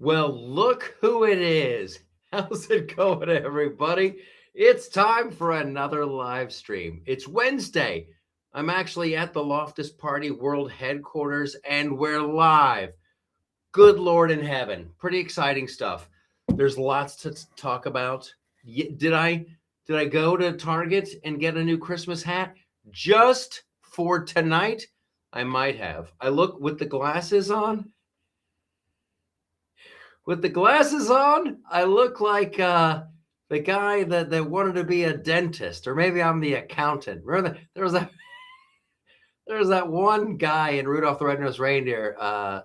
Well, look who it is. How's it going, everybody? It's time for another live stream. It's Wednesday. I'm actually at the Loftus Party World Headquarters, and we're live. Good Lord in heaven. Pretty exciting stuff. There's lots to talk about. Did I go to Target and get a new Christmas hat just for tonight? I might have. I look with the glasses on. With the glasses on, I look like the guy that wanted to be a dentist, or maybe I'm the accountant. Remember there was that one guy in Rudolph the Red-Nosed Reindeer. I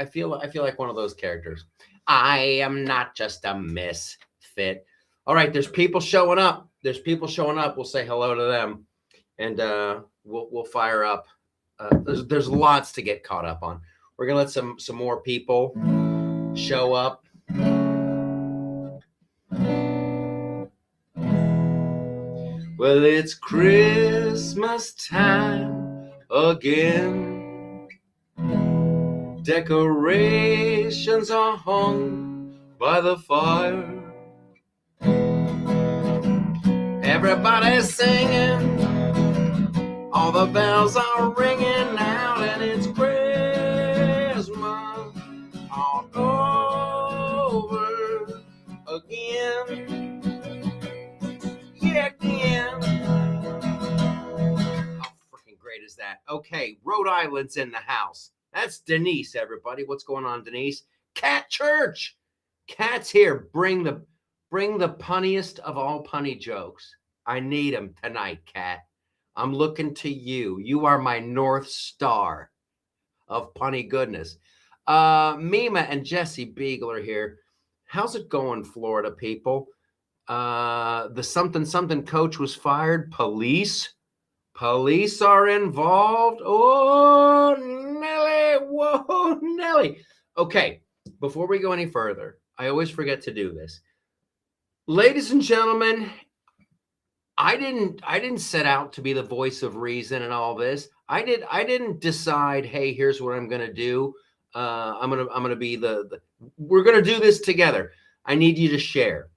feel like one of those characters. I am not just a misfit. All right, there's people showing up. We'll say hello to them, and we'll fire up. There's lots to get caught up on. We're gonna let some more people show up. Well, it's Christmas time again. Decorations are hung by the fire. Everybody's singing, all the bells are ringing out, and it's Christmas all over again. Yeah, again. How freaking great is that? Okay, Rhode Island's in the house. That's Denise, everybody. What's going on, Denise? Cat Church. Cat's here. Bring the punniest of all punny jokes. I need them tonight, Cat. I'm looking to you. You are my North Star of punny goodness. Mima and Jesse Beagle are here. How's it going, Florida people? The something coach was fired. Police are involved. Oh, Nelly. Whoa, Nelly. Okay, before we go any further, I always forget to do this. Ladies and gentlemen, I didn't set out to be the voice of reason and all this. I didn't decide, hey, here's what I'm gonna do. I'm gonna be we're gonna do this together. I need you to share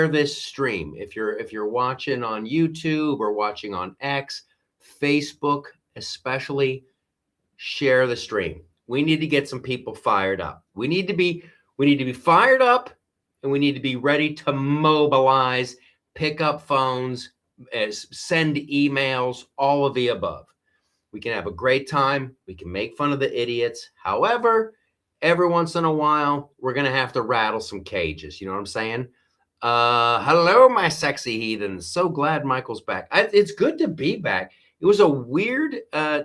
this stream. If you're watching on YouTube or watching on X, Facebook especially, share the stream. We need to get some people fired up. We need to be fired up, and we need to be ready to mobilize, pick up phones, send emails, all of the above. We can have a great time. We can make fun of the idiots. However, every once in a while, we're going to have to rattle some cages. You know what I'm saying? Hello, my sexy heathens. So glad Michael's back. It's good to be back. It was a weird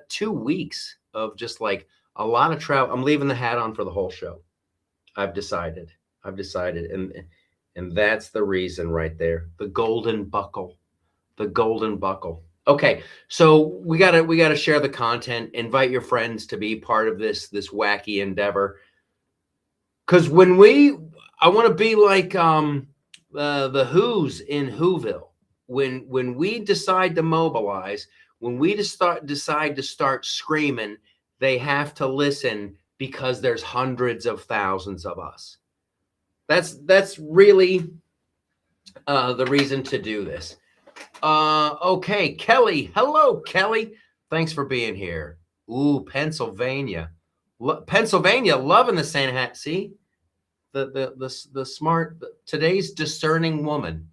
2 weeks of just like a lot of travel. I'm leaving the hat on for the whole show. I've decided. And that's the reason right there. The golden buckle. Okay, so we gotta share the content. Invite your friends to be part of this wacky endeavor. Because I want to be like the Who's in Whoville. When we decide to mobilize, when we decide to start screaming, they have to listen because there's hundreds of thousands of us. That's really the reason to do this. Okay, Kelly. Hello, Kelly. Thanks for being here. Ooh, Pennsylvania. Pennsylvania, loving the Santa hat. See? The smart, today's discerning woman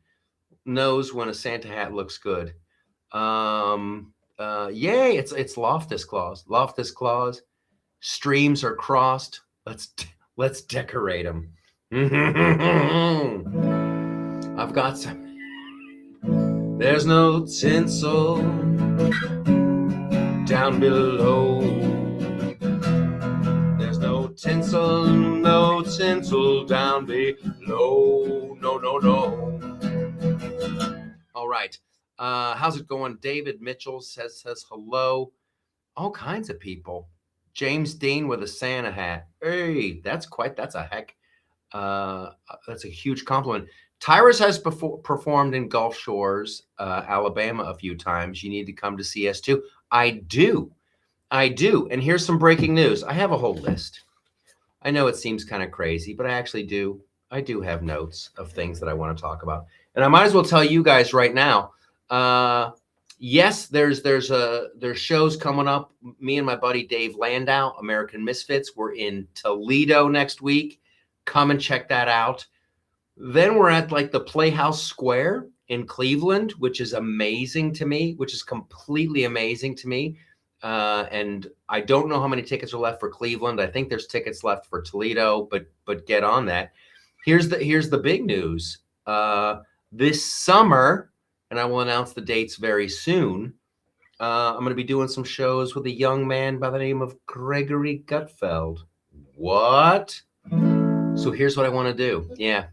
knows when a Santa hat looks good. Yay, it's Loftus Claus. Streams are crossed. Let's decorate them. I've got some. There's no tinsel down below. There's no tinsel down below. No. All right. How's it going? David Mitchell says hello. All kinds of people. James Dean with a Santa hat. Hey, that's a heck. That's a huge compliment. Tyrus has performed in Gulf Shores, Alabama a few times. You need to come to CS2. I do. And here's some breaking news. I have a whole list. I know it seems kind of crazy, but I actually do. I do have notes of things that I want to talk about, and I might as well tell you guys right now. Yes, there's shows coming up. Me and my buddy Dave Landau, American Misfits, we're in Toledo next week. Come and check that out. Then we're at like the Playhouse Square in Cleveland, which is amazing to me, which is completely amazing to me. And I don't know how many tickets are left for Cleveland. I think there's tickets left for Toledo, but get on that. Here's the big news. This summer, and I will announce the dates very soon. I'm going to be doing some shows with a young man by the name of Gregory Gutfeld. What? So here's what I want to do. Yeah.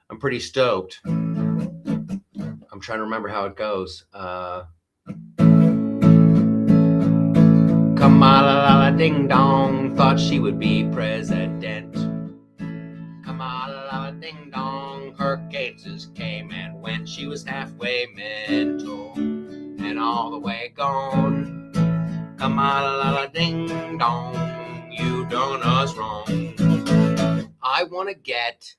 I'm pretty stoked. I'm trying to remember how it goes. Kamala ding dong thought she would be president. Kamala ding dong, her cases came and went. She was halfway mental and all the way gone. Kamala ding dong, you done us wrong. I want to get,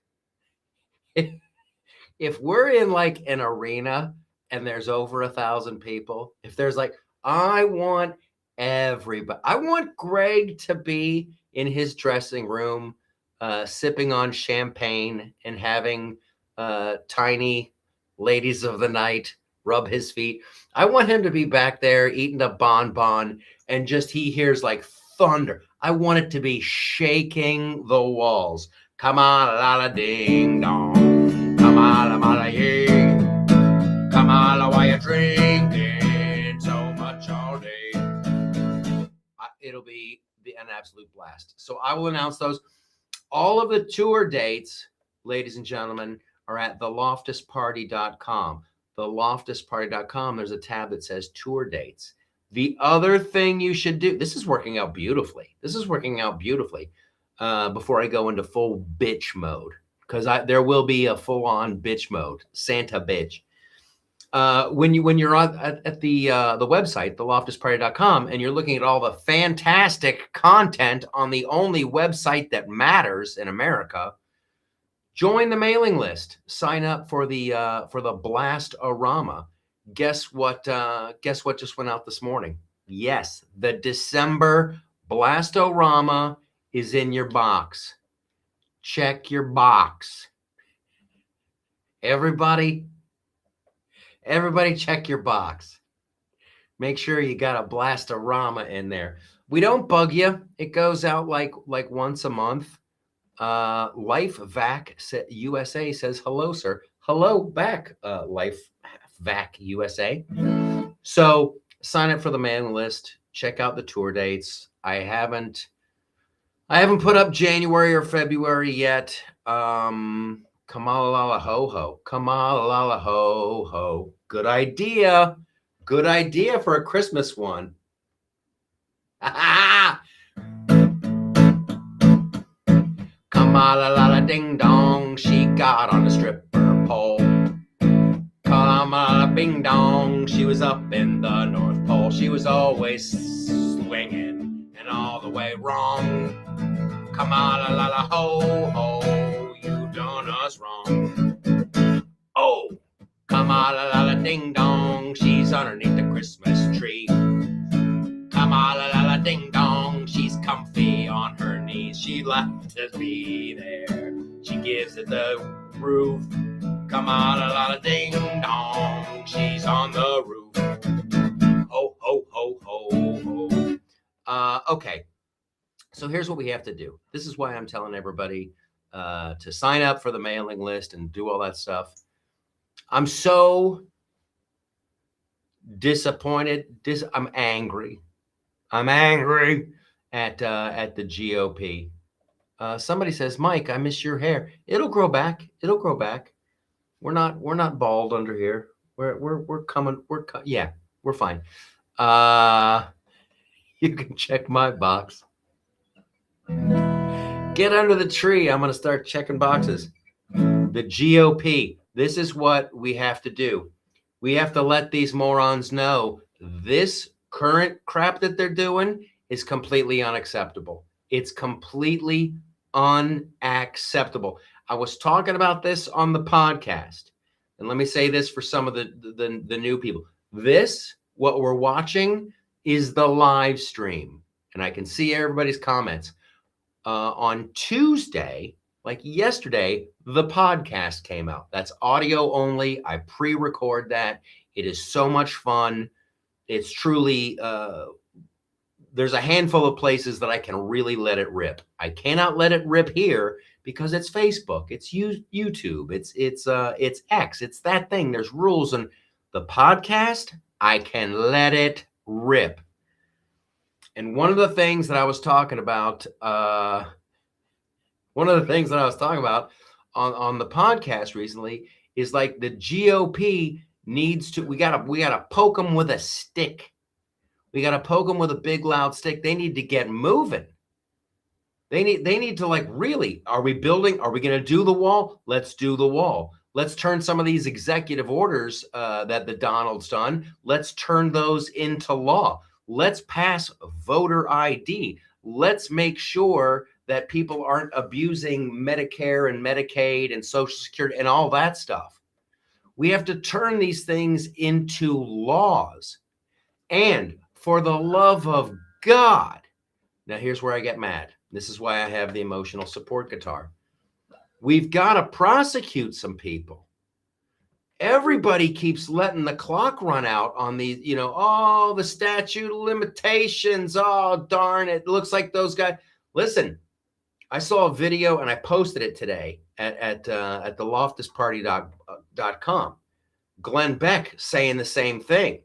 if we're in like an arena and there's over 1,000 people, if there's like, I want everybody, I want Greg to be in his dressing room, sipping on champagne and having tiny ladies of the night rub his feet. I want him to be back there eating a bonbon and just he hears like thunder. I want it to be shaking the walls. Come on, la la ding dong. Come on, la yay. Come on, why you drinking so much all day? It'll be an absolute blast. So I will announce those. All of the tour dates, ladies and gentlemen, are at theloftusparty.com. Theloftusparty.com, there's a tab that says tour dates. The other thing you should do, this is working out beautifully. Before I go into full bitch mode, because there will be a full-on bitch mode, Santa bitch. When you're at the website, theloftusparty.com, and you're looking at all the fantastic content on the only website that matters in America, join the mailing list. Sign up for the Blast-O-Rama. Guess what just went out this morning? Yes, the December Blast-O-Rama is in your box. Check your box. Everybody check your box. Make sure you got a Blast-O-Rama in there. We don't bug you. It goes out like once a month. Life Vac USA says hello, sir. Hello back, Life Vac USA. So sign up for the mailing list. Check out the tour dates. I haven't put up January or February yet. Kamalala ho ho. Kamalala ho ho. Good idea. Good idea for a Christmas one. Kamalala ding dong. She got on a stripper pole. Kamalala bing dong. She was up in the North Pole. She was always swinging and all the way wrong. Kamalala ho ho. Done us wrong. Oh, Kamalala ding dong, she's underneath the Christmas tree. Kamalala ding dong, she's comfy on her knees. She left to be there. She gives it the roof. Kamalala ding dong, she's on the roof. Ho ho ho ho ho. Okay. So here's what we have to do. This is why I'm telling everybody to sign up for the mailing list and do all that stuff. I'm so disappointed. I'm angry. I'm angry at the GOP. Somebody says, Mike, I miss your hair. It'll grow back. It'll grow back. We're not bald under here. We're coming. Yeah, we're fine. You can check my box. Get under the tree. I'm going to start checking boxes. The GOP. This is what we have to do. We have to let these morons know this current crap that they're doing is completely unacceptable. It's completely unacceptable. I was talking about this on the podcast. And let me say this for some of the new people. This, what we're watching, is the live stream. And I can see everybody's comments. On Tuesday, like yesterday, the podcast came out. That's audio only. I pre-record that. It is so much fun. It's truly, there's a handful of places that I can really let it rip. I cannot let it rip here because it's Facebook, it's YouTube, it's X, it's that thing. There's rules, and the podcast, I can let it rip. And one of the things that I was talking about, on the podcast recently is like the GOP needs to, we gotta poke them with a stick. We got to poke them with a big loud stick. They need to get moving. They need to, like, really, are we going to do the wall? Let's do the wall. Let's turn some of these executive orders that the Donald's done. Let's turn those into law. Let's pass voter ID. Let's make sure that people aren't abusing Medicare and Medicaid and Social Security and all that stuff. We have to turn these things into laws. And for the love of God, now here's where I get mad. This is why I have the emotional support guitar. We've got to prosecute some people. Everybody keeps letting the clock run out on these, the statute of limitations. Oh, darn, it looks like those guys. Listen, I saw a video and I posted it today at the loftusparty.com. Glenn Beck saying the same thing.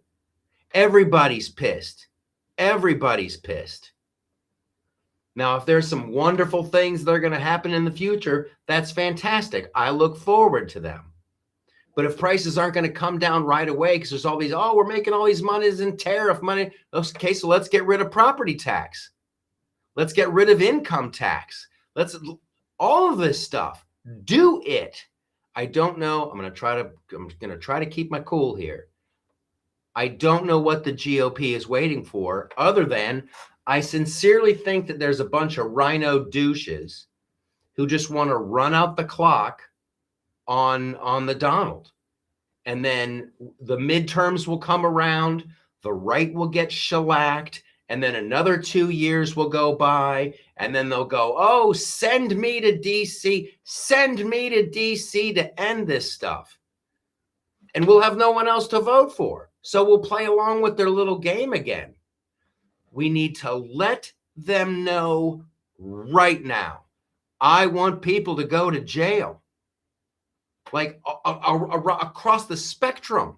Everybody's pissed. Everybody's pissed. Now, if there's some wonderful things that are going to happen in the future, that's fantastic. I look forward to them. But if prices aren't going to come down right away because there's all these, we're making all these monies in tariff money. Okay, so let's get rid of property tax. Let's get rid of income tax. All of this stuff. Do it. I don't know. I'm going to try to keep my cool here. I don't know what the GOP is waiting for, other than I sincerely think that there's a bunch of rhino douches who just want to run out the clock on the Donald. And then the midterms will come around, the right will get shellacked, and then another 2 years will go by, and then they'll go, send me to DC, to end this stuff. And we'll have no one else to vote for. So we'll play along with their little game again. We need to let them know right now. I want people to go to jail. Like across the spectrum.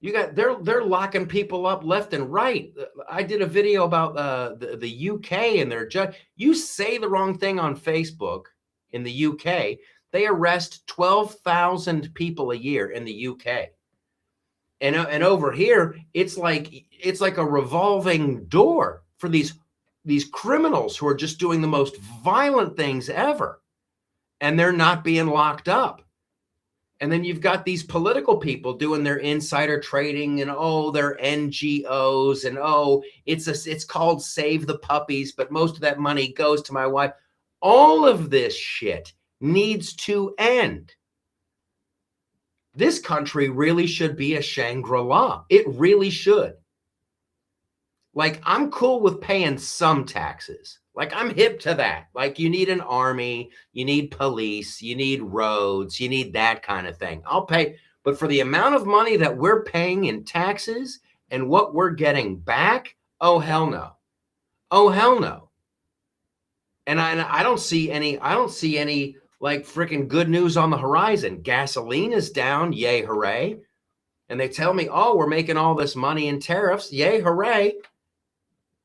They're locking people up left and right. I did a video about the UK and their judge. You say the wrong thing on Facebook in the UK, they arrest 12,000 people a year in the UK. And over here, it's like a revolving door for these criminals who are just doing the most violent things ever. And they're not being locked up. And then you've got these political people doing their insider trading and their NGOs and it's called Save the Puppies, but most of that money goes to my wife. All of this shit needs to end. This country really should be a Shangri-La. It really should. Like, I'm cool with paying some taxes. Like, I'm hip to that. Like, you need an army, you need police, you need roads, you need that kind of thing. I'll pay. But for the amount of money that we're paying in taxes and what we're getting back, oh, hell no. Oh, hell no. And I don't see any like freaking good news on the horizon. Gasoline is down. Yay, hooray. And they tell me, we're making all this money in tariffs. Yay, hooray.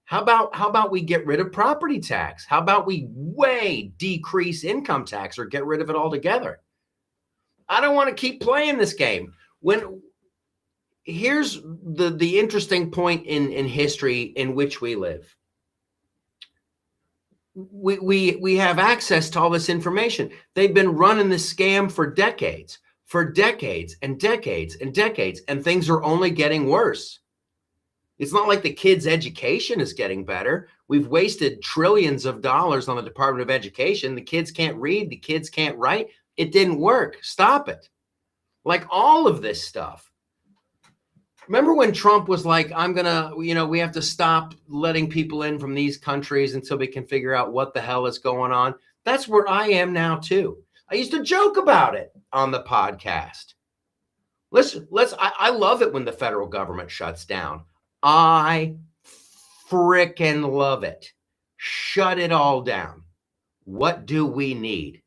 How about we get rid of property tax? How about we way decrease income tax or get rid of it altogether? I don't want to keep playing this game. Here's the interesting point in history in which we live. We have access to all this information. They've been running this scam for decades and decades, and things are only getting worse. It's not like the kids' education is getting better. We've wasted trillions of dollars on the Department of Education. The kids can't read. The kids can't write. It didn't work. Stop it. Like all of this stuff. Remember when Trump was like, we have to stop letting people in from these countries until we can figure out what the hell is going on. That's where I am now, too. I used to joke about it on the podcast. I love it when the federal government shuts down. I frickin' love it. Shut it all down. What do we need?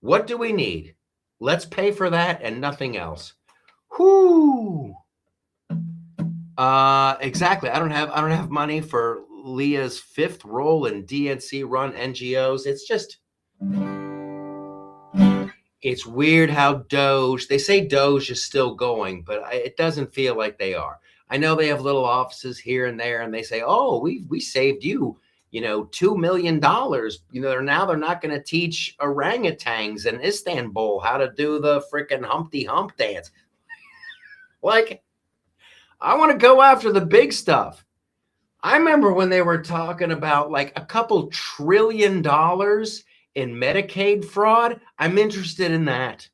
What do we need? Let's pay for that and nothing else. Whoo. Exactly. I don't have money for Leah's 5th role in DNC run NGOs. It's weird how Doge, they say Doge is still going, but it doesn't feel like they are. I know they have little offices here and there, and they say, oh, we saved you, $2 million. Now they're not going to teach orangutans in Istanbul how to do the freaking Humpty Hump dance. Like, I want to go after the big stuff. I remember when they were talking about like a couple $1 trillion in Medicaid fraud. I'm interested in that.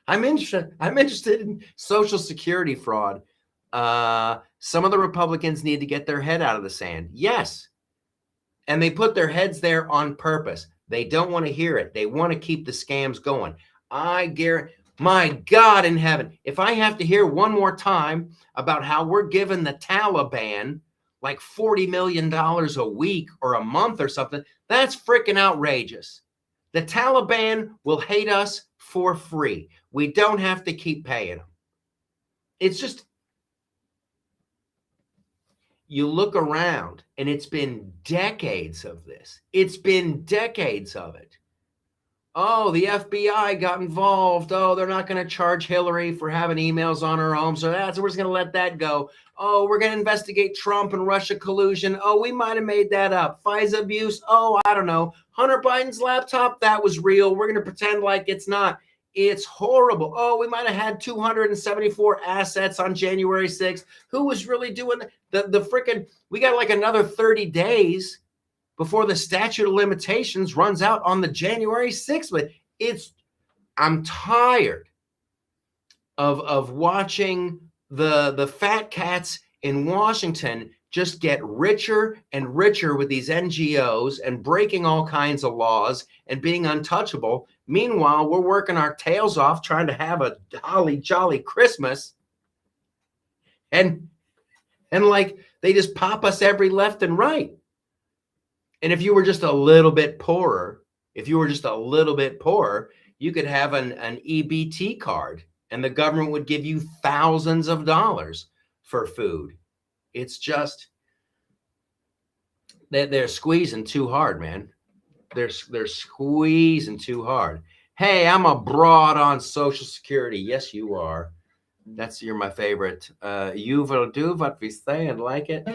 I'm interested in Social Security fraud. Some of the Republicans need to get their head out of the sand. Yes. And they put their heads there on purpose. They don't want to hear it. They want to keep the scams going. I guarantee, my God in heaven, if I have to hear one more time about how we're giving the Taliban like $40 million a week or a month or something, that's freaking outrageous. The Taliban will hate us for free. We don't have to keep paying them. It's just, you look around and it's been decades of this. It's been decades of it. Oh, the FBI got involved. Oh, they're not going to charge Hillary for having emails on her home. So we're just going to let that go. Oh, we're going to investigate Trump and Russia collusion. Oh, we might have made that up. FISA abuse. Oh, I don't know. Hunter Biden's laptop, that was real. We're going to pretend like it's not. It's horrible. Oh, we might have had 274 assets on January 6th. Who was really doing the freaking, we got like another 30 days before the statute of limitations runs out on the January 6th. But I'm tired of watching the fat cats in Washington just get richer and richer with these NGOs and breaking all kinds of laws and being untouchable. Meanwhile, we're working our tails off trying to have a holly jolly Christmas. And like they just pop us every left and right. And if you were just a little bit poorer, you could have an EBT card and the government would give you thousands of dollars for food. It's just, they're squeezing too hard, man. They're squeezing too hard. Hey, I'm a broad on Social Security. Yes, you are. You're my favorite. You will do what we say and like it.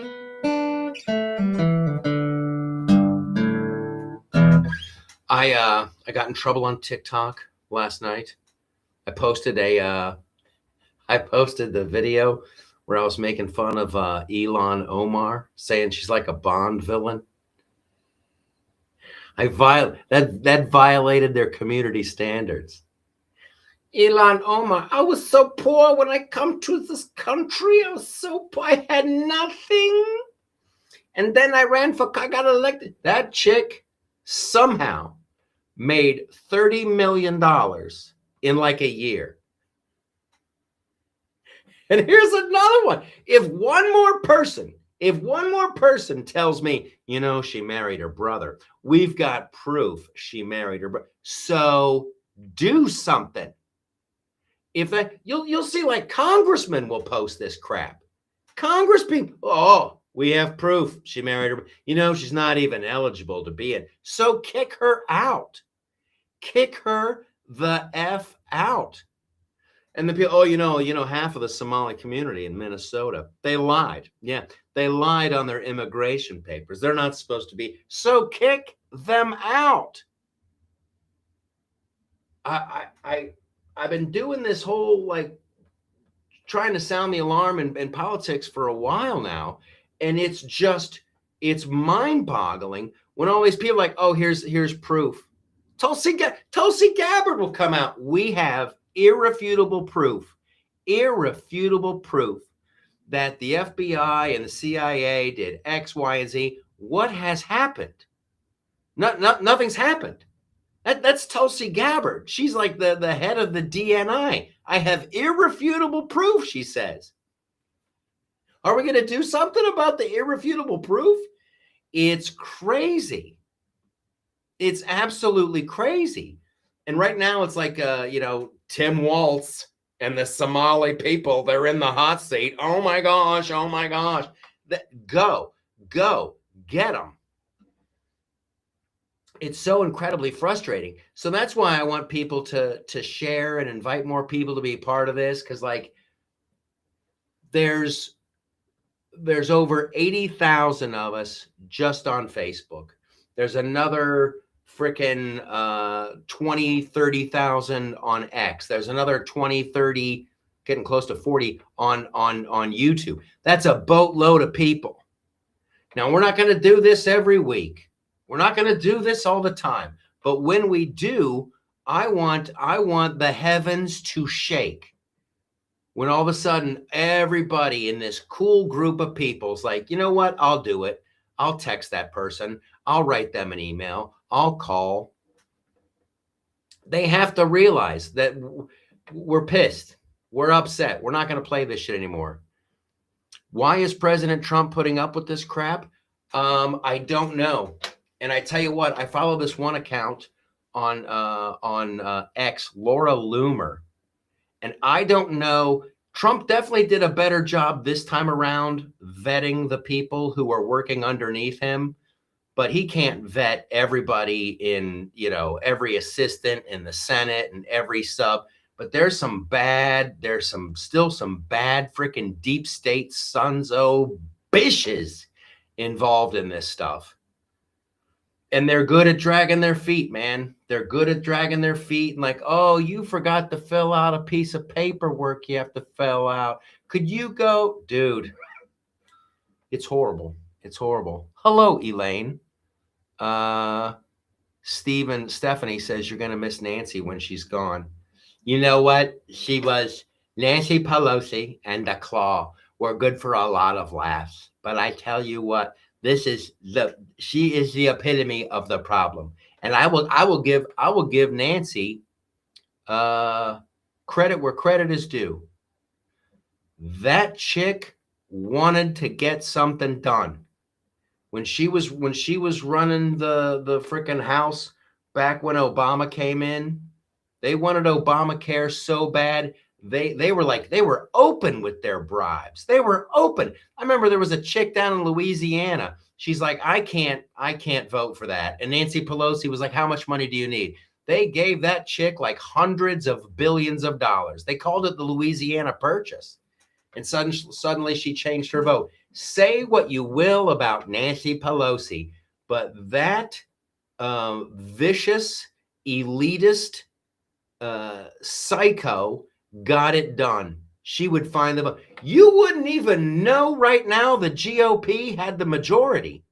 I got in trouble on TikTok last night. I posted the video where I was making fun of Ilhan Omar, saying she's like a Bond villain. That violated their community standards. Ilhan Omar, I was so poor when I come to this country. I was so poor. I had nothing. And then I got elected. That chick somehow made $30 million in like a year. And here's another one. If one more person tells me, she married her brother, we've got proof she married her brother. So do something. If you'll see, like, congressmen will post this crap. Congresspeople, oh, we have proof she married her. She's not even eligible to be in. So kick her out. Kick her the F out. And the people, half of the Somali community in Minnesota, they lied. Yeah, they lied on their immigration papers. They're not supposed to be. So kick them out. I've been doing this whole, like, trying to sound the alarm in politics for a while now. And it's just It's mind-boggling when all these people are like, oh, here's proof. Tulsi Gabbard will come out. We have irrefutable proof that the FBI and the CIA did X, Y, and Z. What has happened? Nothing's happened. That's Tulsi Gabbard. She's like the head of the DNI. I have irrefutable proof, she says. Are we going to do something about the irrefutable proof? It's crazy. It's absolutely crazy. And right now it's like, Tim Walz and the Somali people, they're in the hot seat. Oh my gosh. Go, get them. It's so incredibly frustrating. So that's why I want people to share and invite more people to be part of this. Cause like there's over 80,000 of us just on Facebook. There's another freaking 20, 30,000 on X. There's another 20, 30, getting close to 40 on YouTube. That's a boatload of people. Now, we're not going to do this every week. We're not going to do this all the time. But when we do, I want the heavens to shake. When all of a sudden, everybody in this cool group of people is like, you know what? I'll do it. I'll text that person. I'll write them an email. I'll call. They have to realize that we're pissed. We're upset. We're not going to play this shit anymore. Why is President Trump putting up with this crap? I don't know. And I tell you what, I follow this one account on X, Laura Loomer. And I don't know, Trump definitely did a better job this time around vetting the people who are working underneath him, but he can't vet everybody in, every assistant in the Senate and every sub. But there's still some bad freaking deep state sons-o' bitches involved in this stuff. And they're good at dragging their feet, man. They're good at dragging their feet and like, oh, you forgot to fill out a piece of paperwork you have to fill out. Could you go? Dude, it's horrible. It's horrible. Hello, Elaine. Stephanie says you're going to miss Nancy when she's gone. You know what? She was Nancy Pelosi and the Claw were good for a lot of laughs. But I tell you what, she is the epitome of the problem. And I will give Nancy credit where credit is due. That chick wanted to get something done. When she was running the freaking house back when Obama came in, they wanted Obamacare so bad. They were open with their bribes. They were open. I remember there was a chick down in Louisiana. She's like, I can't vote for that. And Nancy Pelosi was like, how much money do you need? They gave that chick like hundreds of billions of dollars. They called it the Louisiana Purchase. And suddenly she changed her vote. Say what you will about Nancy Pelosi, but that vicious, elitist psycho got it done. She would find the vote. You wouldn't even know right now the GOP had the majority.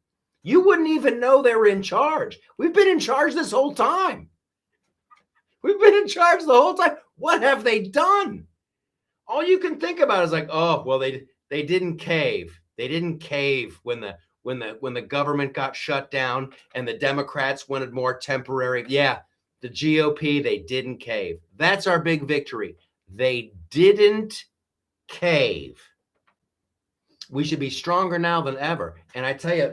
You wouldn't even know they were in charge. We've been in charge this whole time. We've been in charge the whole time. What have they done? All you can think about is like, oh, well, they didn't cave. They didn't cave when the government got shut down and the Democrats wanted more temporary. Yeah, the GOP, they didn't cave. That's our big victory. They didn't cave. We should be stronger now than ever. And I tell you,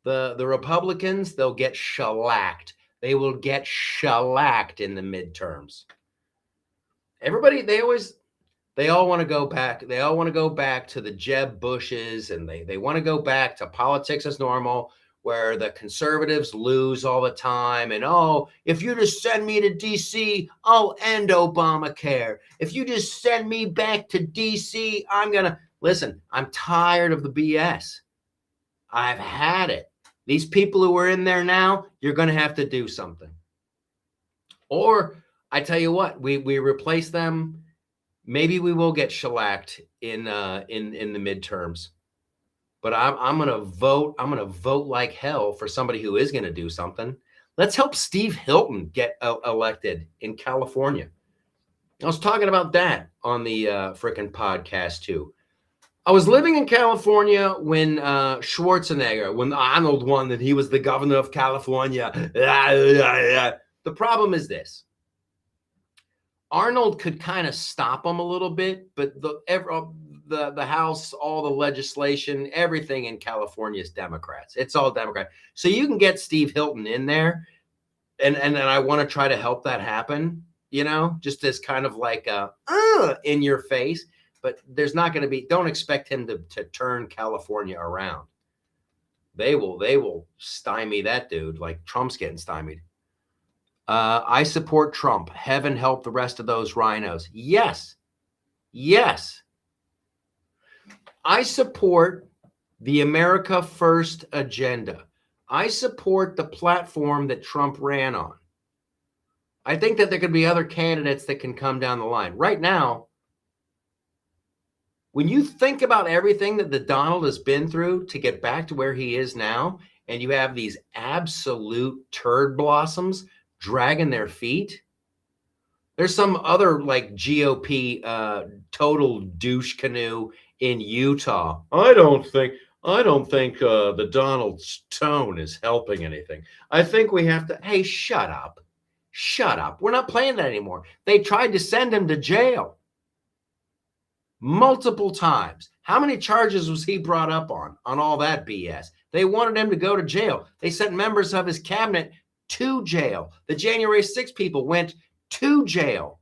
the Republicans, they'll get shellacked. They will get shellacked in the midterms. Everybody, they all want to go back. They all want to go back to the Jeb Bushes, and they want to go back to politics as normal, where the conservatives lose all the time. And, oh, if you just send me to D.C., I'll end Obamacare. If you just send me back to D.C., I'm going to... Listen, I'm tired of the BS. I've had it. These people who are in there now, you're going to have to do something. Or, I tell you what, we replace them. Maybe we will get shellacked in the midterms. but I'm gonna vote. I'm gonna vote like hell for somebody who is gonna do something. Let's help Steve Hilton get elected in California. I was talking about that on the frickin' podcast too. I was living in California when Schwarzenegger, when Arnold won, that he was the governor of California. The problem is this. Arnold could kind of stop him a little bit, but the House, all the legislation, everything in California is Democrats. It's all Democrat. So you can get Steve Hilton in there, and I want to try to help that happen, just as kind of like a in your face. But there's not going to be, don't expect him to turn California around. They will stymie that dude like Trump's getting stymied. I support Trump. Heaven help the rest of those rhinos. Yes. I support the America First agenda. I support the platform that Trump ran on. I think that there could be other candidates that can come down the line. Right now, when you think about everything that the Donald has been through to get back to where he is now, and you have these absolute turd blossoms dragging their feet, there's some other like GOP total douche canoe in Utah. I don't think the Donald's tone is helping anything. I think we have to, hey, shut up. We're not playing that anymore. They tried to send him to jail multiple times. How many charges was he brought up on all that BS? They wanted him to go to jail. They sent members of his cabinet to jail. The January 6 people went to jail.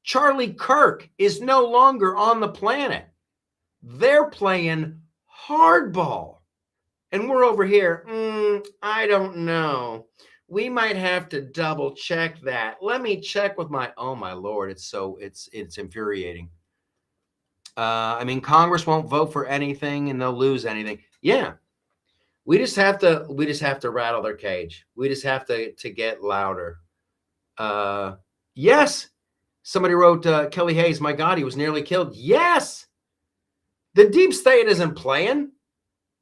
Charlie Kirk is no longer on the planet. They're playing hardball. And we're over here, I don't know. We might have to double check that. Let me check with oh my Lord, it's infuriating. Congress won't vote for anything and they'll lose anything. Yeah. We just have to rattle their cage. We just have to get louder. Yes. Somebody wrote, Kelly Hayes, my God, he was nearly killed. Yes. The deep state isn't playing.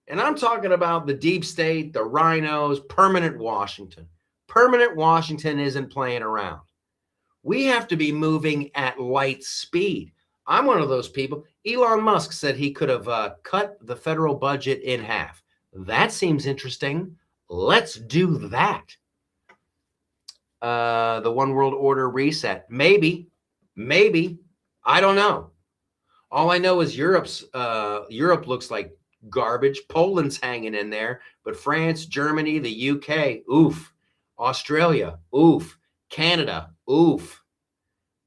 And I'm talking about the deep state, the rhinos, permanent Washington. Permanent Washington isn't playing around. We have to be moving at light speed. I'm one of those people. Elon Musk said he could have cut the federal budget in half. That seems interesting. Let's do that. The one world order reset. Maybe. I don't know. All I know is Europe looks like garbage. Poland's hanging in there, but France, Germany, the UK, oof. Australia, oof. Canada, oof.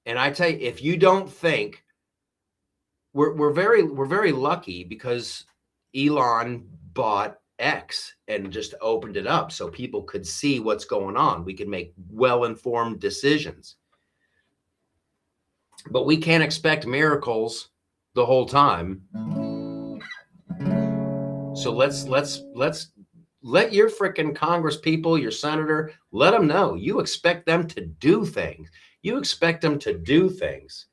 And I tell you, if you don't think we're very lucky because Elon bought X and just opened it up so people could see what's going on. We could make well-informed decisions. But we can't expect miracles the whole time. So let's let your freaking Congress people, your senator, let them know you expect them to do things. You expect them to do things.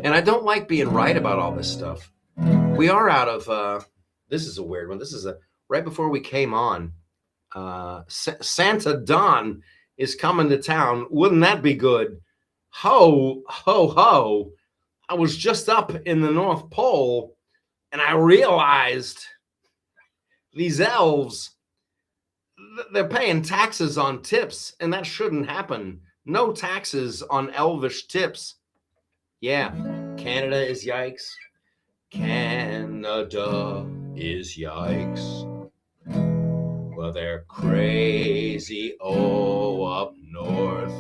And I don't like being right about all this stuff. We are out of, this is a weird one. This is right before we came on, Santa Don is coming to town. Wouldn't that be good? Ho, ho, ho. I was just up in the North Pole and I realized these elves, they're paying taxes on tips, and that shouldn't happen. No taxes on elvish tips. Yeah, Canada is yikes. Canada is yikes. Well, they're crazy up north.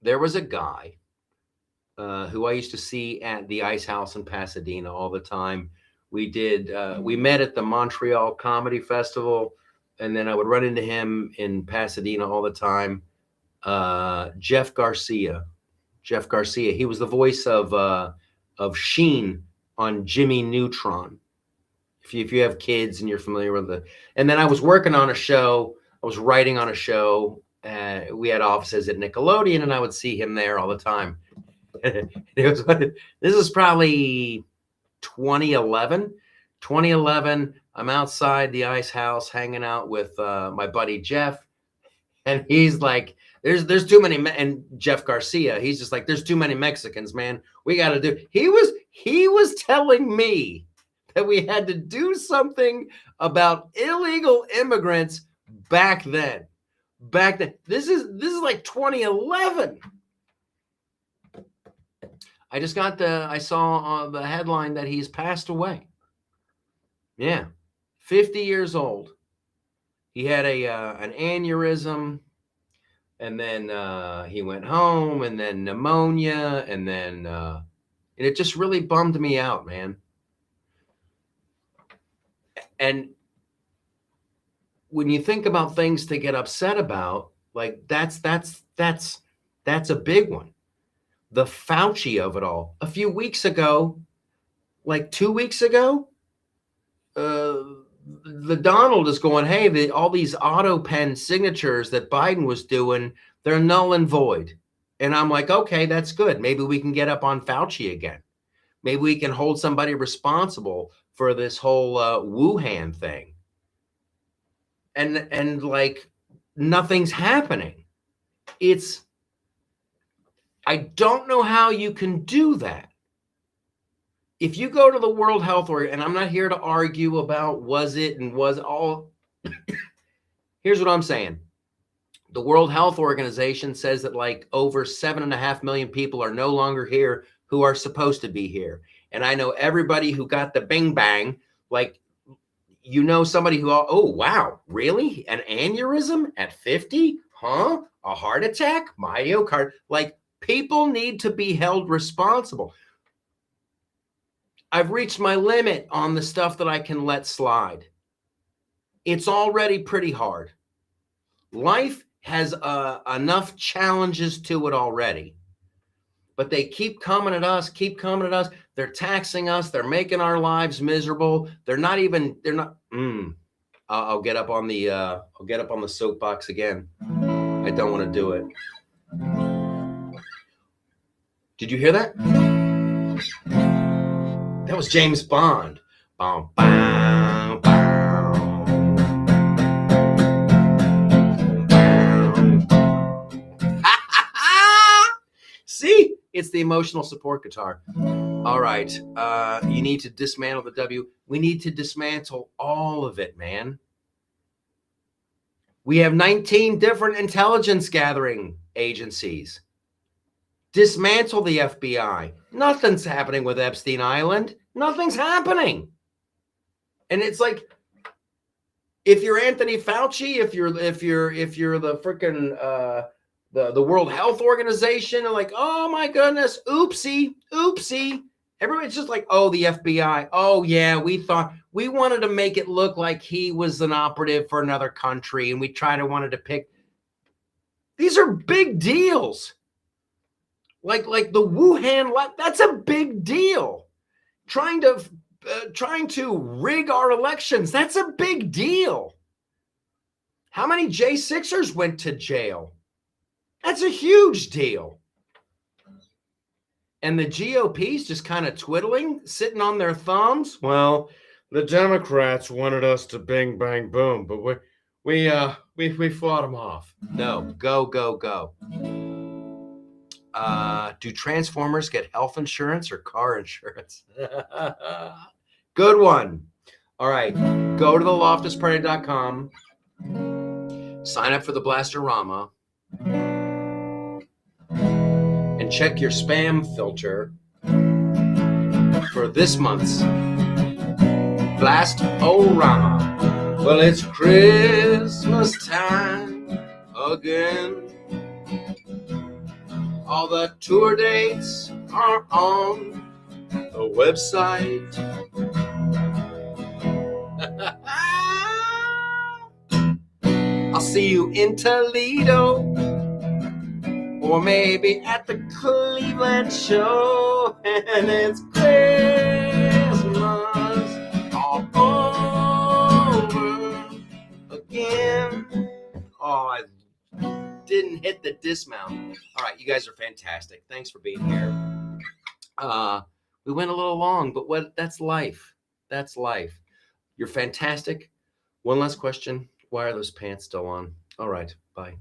There was a guy who I used to see at the Ice House in Pasadena all the time. We met at the Montreal Comedy Festival, and then I would run into him in Pasadena all the time. Jeff Garcia. He was the voice of Sheen on Jimmy Neutron. If you have kids and you're familiar with and then I was working on a show. I was writing on a show we had offices at Nickelodeon, and I would see him there all the time. This is probably 2011. 2011, I'm outside the ice house hanging out with my buddy Jeff, and he's like, there's too many, and Jeff Garcia, he's just like, there's too many Mexicans, man. We got to do. He was telling me that we had to do something about illegal immigrants back then. This is like 2011. I saw the headline that he's passed away. Yeah, 50 years old. He had an aneurysm, and then he went home, and then pneumonia, and then and it just really bummed me out, man. And when you think about things to get upset about, like that's a big one. The Fauci of it all. A few weeks ago, like 2 weeks ago, the Donald is going, hey, all these auto pen signatures that Biden was doing, they're null and void. And I'm like, okay, that's good. Maybe we can get up on Fauci again. Maybe we can hold somebody responsible for this whole Wuhan thing. And like nothing's happening. I don't know how you can do that. If you go to the World Health Organization, and I'm not here to argue about was it and was all. Here's what I'm saying. The World Health Organization says that like over 7.5 million people are no longer here who are supposed to be here. And I know everybody who got the bing bang, like, you know, somebody who, oh, wow, really? An aneurysm at 50? Huh? A heart attack? Myocard? Like, people need to be held responsible. I've reached my limit on the stuff that I can let slide. It's already pretty hard. Life has enough challenges to it already. But they keep coming at us. They're taxing us. They're making our lives miserable. I'll get up on the soapbox again. I don't want to do it. Did you hear that? That was James Bond. Bow, bow, bow. See? It's the emotional support guitar. All right. You need to dismantle the W. We need to dismantle all of it, man. We have 19 different intelligence gathering agencies. Dismantle the FBI. Nothing's happening with Epstein Island. Nothing's happening. And it's like, if you're Anthony Fauci, if you're the freaking the World Health Organization, and like, oh my goodness, oopsie. Everybody's just like, oh, the FBI. Oh yeah, we wanted to make it look like he was an operative for another country, and we wanted to pick. These are big deals. Like the Wuhan, that's a big deal. Trying to rig our elections, that's a big deal. How many J6ers went to jail? That's a huge deal. And the GOP's just kind of twiddling, sitting on their thumbs. Well, the Democrats wanted us to bing, bang, boom, but we fought them off. No, go. Do Transformers get health insurance or car insurance? Good one. All right. Go to the loftusparty.com. Sign up for the Blasterama. And check your spam filter for this month's Blast-O-Rama. Well, it's Christmas time again. All the tour dates are on the website. I'll see you in Toledo, or maybe at the Cleveland show. And it's Christmas all over again. Oh, hit the dismount. All right, you guys are fantastic. Thanks for being here. We went a little long, but that's life. That's life. You're fantastic. One last question. Why are those pants still on? All right, bye.